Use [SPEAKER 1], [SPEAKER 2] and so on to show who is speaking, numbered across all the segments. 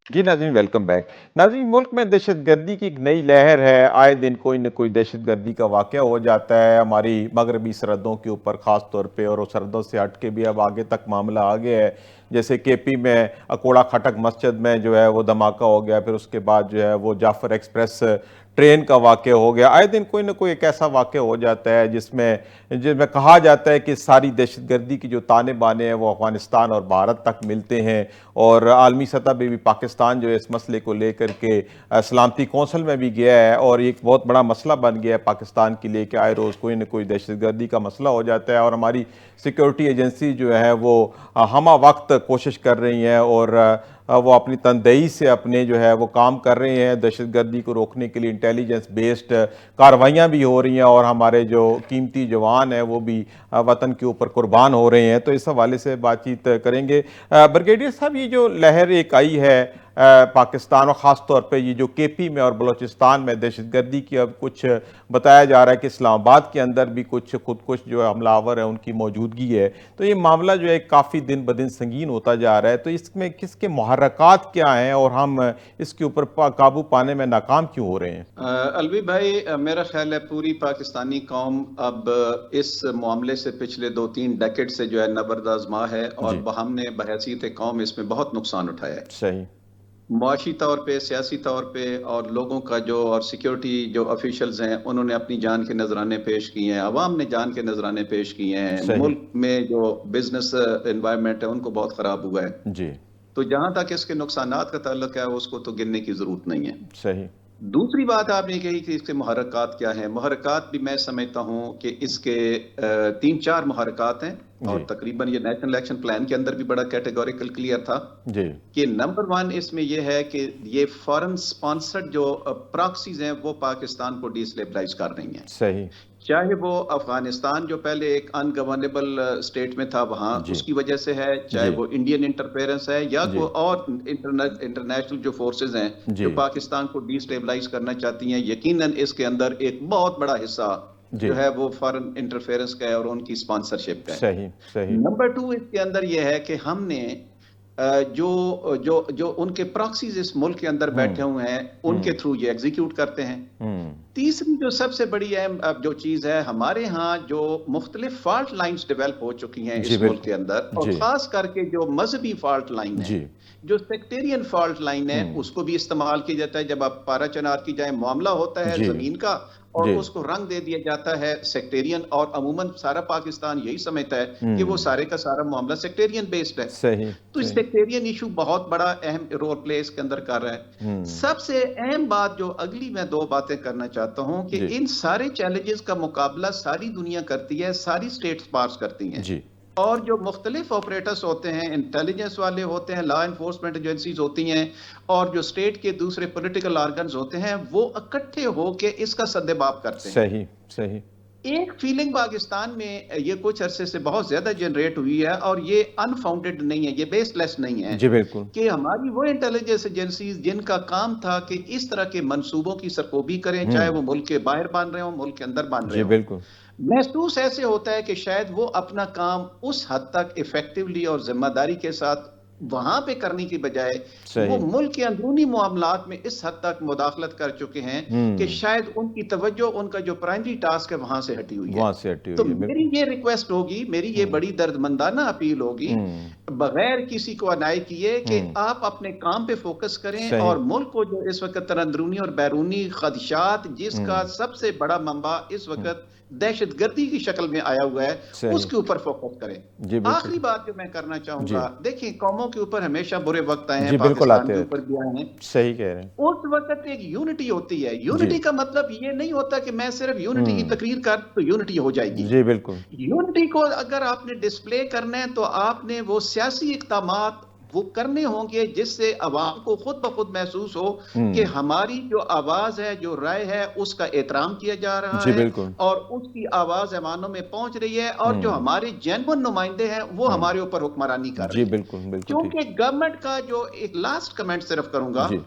[SPEAKER 1] जी नाज़रीन, welcome back. नाज़रीन, मुल्क में दहशत गर्दी की एक नई लहर है। आए दिन कोई न कोई दहशत गर्दी का वाक़या हो जाता है हमारी मगरबी सरहदों के ऊपर ख़ास तौर पे, और उस सरहदों से हट के भी अब आगे तक मामला आ गया है। जैसे केपी में अकोड़ा खटक मस्जिद में जो है वो धमाका हो गया, फिर उसके बाद जो है वो जाफ़र एक्सप्रेस ट्रेन का वाक़या हो गया। आए दिन कोई न कोई एक ऐसा वाक़या हो जाता है जिसमें जिसमें कहा जाता है कि सारी दहशत गर्दी की जो ताने बाने हैं वो अफ़गानिस्तान और भारत तक मिलते हैं, और आलमी सतह पे भी पाकिस्तान जो है इस मसले को लेकर के सलामती कौंसिल में भी गया है, और एक बहुत बड़ा मसला बन गया है पाकिस्तान के लिए कि आए रोज़ कोई ना कोई दहशतगर्दी का मसला हो जाता है। और हमारी सिक्योरिटी एजेंसी जो है वो हमा वक्त कोशिश कर रही हैं, और वो अपनी तनदेही से अपने जो है वो काम कर रहे हैं। दहशतगर्दी को रोकने के लिए इंटेलिजेंस बेस्ड कार्रवाइयाँ भी हो रही हैं, और हमारे जो कीमती जवान हैं वो भी वतन के ऊपर कुर्बान हो रहे हैं। तो इस हवाले से बातचीत करेंगे। ब्रिगेडियर साहब, ये जो लहर एक आई है पाकिस्तान और ख़ास तौर पे ये जो केपी में और बलूचिस्तान में दहशतगर्दी की, अब कुछ बताया जा रहा है कि इस्लामाबाद के अंदर भी कुछ खुदकुश जो हमलावर हैं उनकी मौजूदगी है। तो ये मामला जो है काफ़ी दिन ब दिन संगीन होता जा रहा है। तो इसमें किसके मुहर्रकात क्या हैं, और हम इसके ऊपर काबू पाने में नाकाम क्यों हो रहे हैं?
[SPEAKER 2] अलवी भाई, मेरा ख्याल है पूरी पाकिस्तानी कौम अब इस मामले से पिछले 2-3 डेकेड से जो है नबरदाज़मा है, और
[SPEAKER 1] जी।
[SPEAKER 2] हमने बहैसियत कौम इसमें बहुत नुकसान उठाया है,
[SPEAKER 1] सही।
[SPEAKER 2] मुआशी तौर पे, सियासी तौर पे, और लोगों का जो, और सिक्योरिटी जो ऑफिशियल्स हैं उन्होंने अपनी जान के नजराने पेश किए हैं, अवाम ने जान के नजराने पेश किए हैं,
[SPEAKER 1] सही।
[SPEAKER 2] मुल्क में जो बिजनेस एनवायरनमेंट है उनको बहुत खराब हुआ है।
[SPEAKER 1] जी।
[SPEAKER 2] तो जहां तक इसके नुकसानात का ताल्लुक है उसको तो गिनने की जरूरत नहीं है।
[SPEAKER 1] सही।
[SPEAKER 2] दूसरी बात आपने कही कि इसके मुहर्रकात क्या हैं। मुहर्रकात भी मैं समझता हूं कि इसके 3-4 मुहर्रकात हैं,
[SPEAKER 1] जी।
[SPEAKER 2] और तकरीबन ये नेशनल एक्शन प्लान के अंदर भी बड़ा कैटेगोरिकल क्लियर था
[SPEAKER 1] जी।
[SPEAKER 2] कि नंबर 1 इसमें यह है कि ये फॉरेन स्पॉन्सर्ड जो प्रॉक्सीज हैं वो पाकिस्तान को डिस्टेबलाइज कर रही हैं।
[SPEAKER 1] सही।
[SPEAKER 2] चाहे वो अफगानिस्तान जो पहले एक अनगवर्नेबल स्टेट में था वहां
[SPEAKER 1] जी।
[SPEAKER 2] उसकी वजह से है, चाहे
[SPEAKER 1] जी।
[SPEAKER 2] वो इंडियन इंटरफेरेंस है, या
[SPEAKER 1] जी।
[SPEAKER 2] कोई और इंटरनेशनल जो फोर्सेस हैं
[SPEAKER 1] जी।
[SPEAKER 2] जो पाकिस्तान को डिस्टेबलाइज करना चाहती हैं। यकीनन इसके अंदर एक बहुत बड़ा हिस्सा
[SPEAKER 1] जी।
[SPEAKER 2] जो है वो फॉरेन इंटरफेरेंस का है और उनकी स्पॉन्सरशिप का है।
[SPEAKER 1] सही। सही।
[SPEAKER 2] नंबर 2 इसके अंदर यह है कि हमने जो जो जो उनके प्रॉक्सीज इस मुल्क के अंदर बैठे
[SPEAKER 1] हम्म।
[SPEAKER 2] हुए हैं उनके
[SPEAKER 1] हम्म।
[SPEAKER 2] थ्रू ये एग्जीक्यूट करते हैं।
[SPEAKER 1] हम्म।
[SPEAKER 2] तीसरी जो सबसे बड़ी अहम अब जो चीज है, हमारे यहाँ जो मुख्तलिफ फॉल्ट लाइंस डेवलप हो चुकी हैं
[SPEAKER 1] जी
[SPEAKER 2] इस मुल्क
[SPEAKER 1] बिल्कुल।
[SPEAKER 2] के अंदर, और
[SPEAKER 1] जी।
[SPEAKER 2] खास करके जो मजहबी फॉल्ट लाइन है,
[SPEAKER 1] जी।
[SPEAKER 2] जो सेक्टेरियन फॉल्ट लाइन है,
[SPEAKER 1] हम्म।
[SPEAKER 2] उसको भी इस्तेमाल किया जाता है। जब आप पारा चनार की जाए मामला होता है
[SPEAKER 1] जी।
[SPEAKER 2] जमीन का, और
[SPEAKER 1] जी।
[SPEAKER 2] उसको रंग दे दिया जाता है सेक्टेरियन, और अमूमन सारा पाकिस्तान यही समझता है कि वो
[SPEAKER 1] हम्म।
[SPEAKER 2] सारे का सारा मामला सेक्टेरियन बेस्ड है।
[SPEAKER 1] सही।
[SPEAKER 2] तो इस
[SPEAKER 1] सही।
[SPEAKER 2] सेक्टेरियन इशू बहुत बड़ा अहम रोल प्ले इसके अंदर कर रहा है।
[SPEAKER 1] हम्म।
[SPEAKER 2] सबसे अहम बात जो अगली मैं 2 बातें करना चाहता हूं कि
[SPEAKER 1] जी।
[SPEAKER 2] इन सारे चैलेंजेस का मुकाबला सारी दुनिया करती है, सारी स्टेट्स पास करती हैं,
[SPEAKER 1] जी।
[SPEAKER 2] और जो मुख्तलिफ ऑपरेटर्स होते हैं, इंटेलिजेंस वाले होते हैं, लॉ एनफोर्समेंट एजेंसीज होती हैं, और जो स्टेट के दूसरे पॉलिटिकल ऑर्गन्स होते हैं, वो इकट्ठे होकर इसका सद्देबाप करते हैं।
[SPEAKER 1] सही। सही।
[SPEAKER 2] एक फीलिंग पाकिस्तान में ये कुछ अरसे से बहुत ज्यादा जनरेट हुई है, और ये अनफाउंडेड नहीं है, ये बेसलेस नहीं है,
[SPEAKER 1] जी बिल्कुल।
[SPEAKER 2] कि हमारी वो इंटेलिजेंस एजेंसीज जिनका काम था कि इस तरह के मंसूबों की सरकोबी करें, चाहे
[SPEAKER 1] हम्म।
[SPEAKER 2] वो मुल्क के बाहर बन रहे हो, मुल्क के अंदर बन रहे
[SPEAKER 1] जी
[SPEAKER 2] हो,
[SPEAKER 1] बिल्कुल।
[SPEAKER 2] महसूस ऐसे होता है कि शायद वो अपना काम उस हद तक इफेक्टिवली और जिम्मेदारी के साथ वहां पे करने की बजाय वो
[SPEAKER 1] सही।
[SPEAKER 2] मुल्क के अंदरूनी मामलात में इस हद तक मुदाखलत कर चुके हैं कि
[SPEAKER 1] हम्म।
[SPEAKER 2] शायद उनकी तवज्जो, उनका जो प्राइमरी टास्क है, वहां से हटी हुई है।
[SPEAKER 1] वहां से हटी
[SPEAKER 2] तो
[SPEAKER 1] हुई है,
[SPEAKER 2] मेरी
[SPEAKER 1] बिल्कुल।
[SPEAKER 2] ये रिक्वेस्ट होगी, मेरी ये
[SPEAKER 1] हम्म।
[SPEAKER 2] बड़ी दर्दमंदाना अपील होगी,
[SPEAKER 1] हम्म।
[SPEAKER 2] बगैर किसी को अनाय किए, कि
[SPEAKER 1] हम्म।
[SPEAKER 2] आप अपने काम पे फोकस करें,
[SPEAKER 1] सही।
[SPEAKER 2] और मुल्क को जो इस वक्त अंदरूनी और बैरूनी खदशात जिसका
[SPEAKER 1] हम्म।
[SPEAKER 2] सबसे बड़ा मंबा इस
[SPEAKER 1] हम्म।
[SPEAKER 2] वक्त दहशतगर्दी की शक्ल में आया हुआ है,
[SPEAKER 1] सही।
[SPEAKER 2] उसके ऊपर फोकस करें।
[SPEAKER 1] जी बिल्कुल।
[SPEAKER 2] आखिरी बात जो मैं करना
[SPEAKER 1] जी।
[SPEAKER 2] चाहूंगा, देखिए कौमों के ऊपर हमेशा बुरे वक्त आए हैं,
[SPEAKER 1] जी बिल्कुल
[SPEAKER 2] पाकिस्तान
[SPEAKER 1] आते
[SPEAKER 2] के
[SPEAKER 1] रहते।
[SPEAKER 2] ऊपर भी आए हैं।
[SPEAKER 1] सही कह रहे हैं।
[SPEAKER 2] उस वक्त एक यूनिटी होती है।
[SPEAKER 1] जी।
[SPEAKER 2] यूनिटी का मतलब ये नहीं होता कि मैं सिर्फ यूनिटी की
[SPEAKER 1] हम्म।
[SPEAKER 2] तकरीर कर तो यूनिटी हो जाएगी।
[SPEAKER 1] जी बिल्कुल।
[SPEAKER 2] यूनिटी को अगर आपने डिस्प्ले करना है तो आपने वो सियासी इक़दामात वो करने होंगे जिससे अवाम को खुद ब खुद महसूस हो कि
[SPEAKER 1] हम्म।
[SPEAKER 2] हमारी जो आवाज है, जो राय है, उसका एहतराम किया जा रहा
[SPEAKER 1] जी
[SPEAKER 2] है,
[SPEAKER 1] बिल्कुल।
[SPEAKER 2] और उसकी आवाज ऐवानों में पहुंच रही है, और जो
[SPEAKER 1] हम्म।
[SPEAKER 2] हमारे जेन्युइन नुमाइंदे हैं वो
[SPEAKER 1] हम्म।
[SPEAKER 2] हमारे ऊपर हुक्मरानी कर
[SPEAKER 1] जी
[SPEAKER 2] रहे हैं।
[SPEAKER 1] बिल्कुल, बिल्कुल ठीक।
[SPEAKER 2] क्योंकि गवर्नमेंट का जो, एक लास्ट कमेंट सिर्फ करूंगा,
[SPEAKER 1] जी।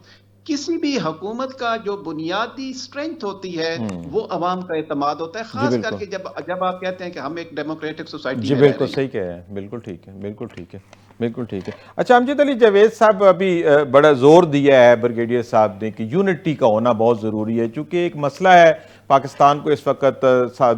[SPEAKER 2] किसी भी हुकूमत का जो बुनियादी स्ट्रेंथ होती है
[SPEAKER 1] हम्म।
[SPEAKER 2] वो अवाम का एतमाद होता है,
[SPEAKER 1] जी
[SPEAKER 2] खास
[SPEAKER 1] बिल्कुल।
[SPEAKER 2] करके जब जब आप कहते हैं कि हम एक डेमोक्रेटिक सोसाइटी
[SPEAKER 1] जी
[SPEAKER 2] में रह
[SPEAKER 1] बिल्कुल
[SPEAKER 2] रहे हैं।
[SPEAKER 1] सही कह रहे हैं, बिल्कुल ठीक है, बिल्कुल ठीक है। बिल्कुल ठीक है। अच्छा, अमजद अली जावेद साहब, अभी बड़ा जोर दिया है ब्रिगेडियर साहब ने कि यूनिटी का होना बहुत ज़रूरी है, चूँकि एक मसला है पाकिस्तान को इस वक्त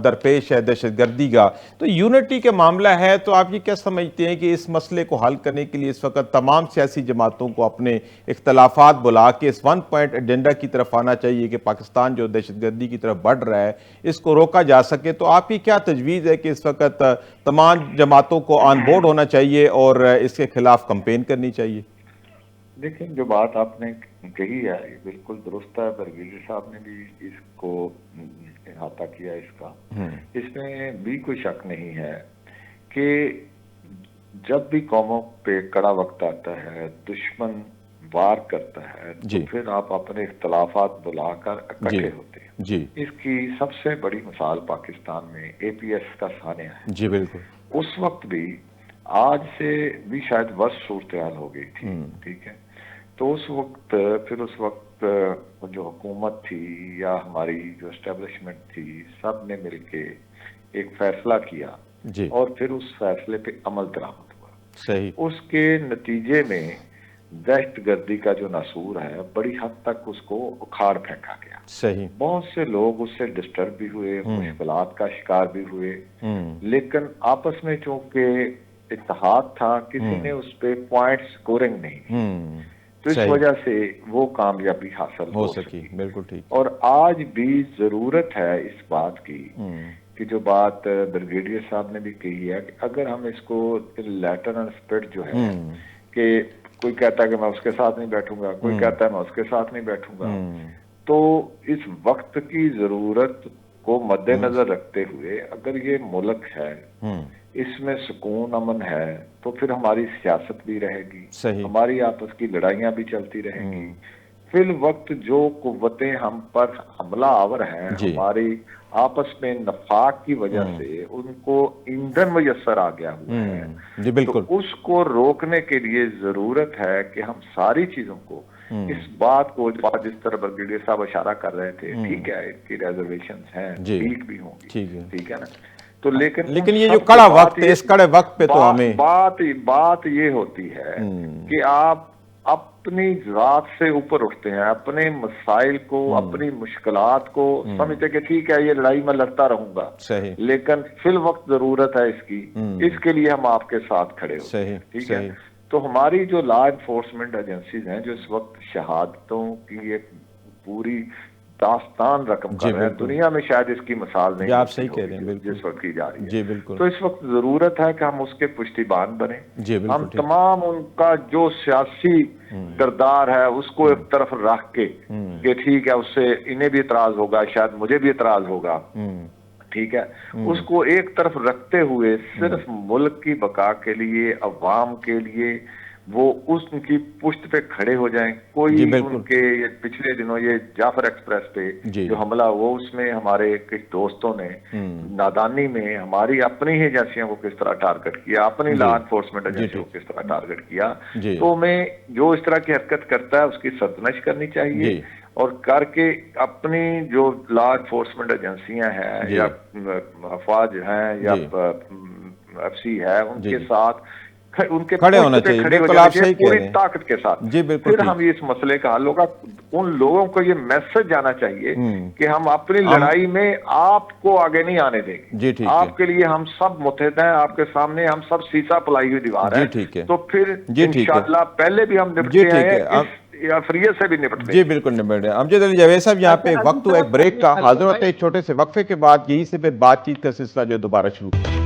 [SPEAKER 1] दरपेश है दहशतगर्दी का। तो यूनिटी के मामला है, तो आप ये क्या समझते हैं कि इस मसले को हल करने के लिए इस वक्त तमाम सियासी जमातों को अपने इख्तलाफात बुला के इस वन पॉइंट एजेंडा की तरफ आना चाहिए कि पाकिस्तान जो दहशतगर्दी की तरफ बढ़ रहा है इसको रोका जा सके? तो आपकी क्या तजवीज़ है कि इस वक्त तमाम जमातों को ऑन बोर्ड होना चाहिए और इसके खिलाफ कंपेन करनी चाहिए?
[SPEAKER 3] देखिए, जो बात आपने कही है ये बिल्कुल दुरुस्त है। ब्रिगेडियर साहब ने भी इसको इहाता किया इसका। इसमें भी कोई शक नहीं है कि जब भी कौमों पे कड़ा वक्त आता है, दुश्मन वार करता है, तो फिर आप अपने इख्तलाफात बुलाकर इकट्ठे होते हैं।
[SPEAKER 1] जी।
[SPEAKER 3] इसकी सबसे बड़ी मिसाल पाकिस्तान में APS का सानिया है।
[SPEAKER 1] जी बिल्कुल।
[SPEAKER 3] उस वक्त भी, आज से भी शायद वर्ष सूरत हाल हो गई थी, ठीक है। तो उस वक्त जो हुकूमत थी या हमारी जो एस्टेब्लिशमेंट थी, सब ने मिलके एक फैसला किया
[SPEAKER 1] जी।
[SPEAKER 3] और फिर उस फैसले पे अमल दरामद हुआ।
[SPEAKER 1] सही।
[SPEAKER 3] उसके नतीजे में दहशतगर्दी का जो नासूर है, बड़ी हद तक उसको उखाड़ फेंका गया।
[SPEAKER 1] सही।
[SPEAKER 3] बहुत से लोग उससे डिस्टर्ब भी हुए, मुश्किलात का शिकार भी हुए, लेकिन आपस में चूंकि इत्तेहाद था, किसी ने उस पे पॉइंट स्कोरिंग नहीं, तो इस वजह से वो कामयाबी हासिल हो सकी।
[SPEAKER 1] बिल्कुल ठीक।
[SPEAKER 3] और आज भी जरूरत है इस बात की कि जो बात ब्रिगेडियर साहब ने भी कही है कि अगर हम इसको लेटर एंड स्पिरिट जो है कि कोई कहता है कि मैं उसके साथ नहीं बैठूंगा, कोई कहता है मैं उसके साथ नहीं बैठूंगा, तो इस वक्त की जरूरत को मद्देनजर रखते हुए अगर ये मुल्क है, इसमें सुकून अमन है, तो फिर हमारी सियासत भी रहेगी, हमारी आपस की लड़ाइयां भी चलती रहेंगी। फिर वक्त जो कुव्वतें हम पर हमला आवर हैं, हमारी आपस में नफाक की वजह से उनको ईंधन मुयस्सर आ गया हुआ है,
[SPEAKER 1] जी बिल्कुल।
[SPEAKER 3] तो उसको रोकने के लिए जरूरत है कि हम सारी चीजों को, इस बात को, जिस तरह ब्रिगेडियर साहब इशारा कर रहे थे, ठीक है इसकी रिजर्वेशन हैं, ठीक भी होंगी, ठीक है ना, तो लेकिन
[SPEAKER 1] ये जो कड़ा वक्त है, इस कड़े वक्त पे तो हमें
[SPEAKER 3] बात ये होती है कि आप अपनी जात से ऊपर उठते हैं, अपने मसाइल को, अपनी मुश्किलात को समझते कि ठीक है ये लड़ाई में लड़ता रहूंगा, लेकिन फिल वक्त जरूरत है इसकी, इसके लिए हम आपके साथ खड़े होते हैं, ठीक है। तो हमारी जो लॉ एनफोर्समेंट एजेंसीज हैं, जो इस वक्त शहादतों की एक पूरी दास्तान रकम कर रहे हैं, दुनिया में शायद इसकी मिसाल नहीं,
[SPEAKER 1] आप सही कह रहे हैं, बिल्कुल
[SPEAKER 3] जिस वक्त की जा रही है।
[SPEAKER 1] जी बिल्कुल।
[SPEAKER 3] तो इस वक्त जरूरत है कि हम उसके पुष्टिबान बने,
[SPEAKER 1] जी बिल्कुल।
[SPEAKER 3] हम तमाम उनका जो सियासी किरदार है उसको एक तरफ रख के कि ठीक है उससे इन्हें भी इतराज होगा, शायद मुझे भी इतराज होगा, ठीक है, उसको एक तरफ रखते हुए सिर्फ मुल्क की बका के लिए, अवाम के लिए वो उनकी पुष्ट पे खड़े हो जाएं। कोई उनके ये पिछले दिनों ये जाफर एक्सप्रेस पे जो हमला हुआ, उसमें हमारे कुछ दोस्तों ने नादानी में हमारी अपनी ही एजेंसियों को किस तरह टारगेट किया, अपनी लॉ एनफोर्समेंट एजेंसियों को किस तरह टारगेट किया, तो हमें जो इस तरह की हरकत करता है उसकी सरजनश करनी चाहिए और करके अपनी जो लॉ एनफोर्समेंट एजेंसियां हैं या अफवाज हैं या FC है, उनके साथ उनके
[SPEAKER 1] खड़े होना चाहिए। बिल्कुल आप सही कह रहे हैं,
[SPEAKER 3] पूरी ताकत के साथ।
[SPEAKER 1] जी बिल्कुल।
[SPEAKER 3] फिर हम इस मसले का हल होगा। उन लोगों को ये मैसेज जाना चाहिए कि हम अपनी लड़ाई में आपको आगे नहीं आने देंगे।
[SPEAKER 1] जी ठीक।
[SPEAKER 3] आपके लिए हम सब मुतहद हैं, आपके सामने हम सब शीशा पलाई हुई दीवार है।
[SPEAKER 1] ठीक है।
[SPEAKER 3] तो फिर इंशाअल्लाह पहले भी हम निपटे हैं, अफरियत से भी निपटते।
[SPEAKER 1] जी बिल्कुल निपट रहे। अमजद अली जावेद साहब, यहाँ पे वक्त हुआ एक ब्रेक का, हाजिर होते हैं एक छोटे से वक्फे के बाद, यहीं से फिर बातचीत का सिलसिला जो दोबारा शुरू।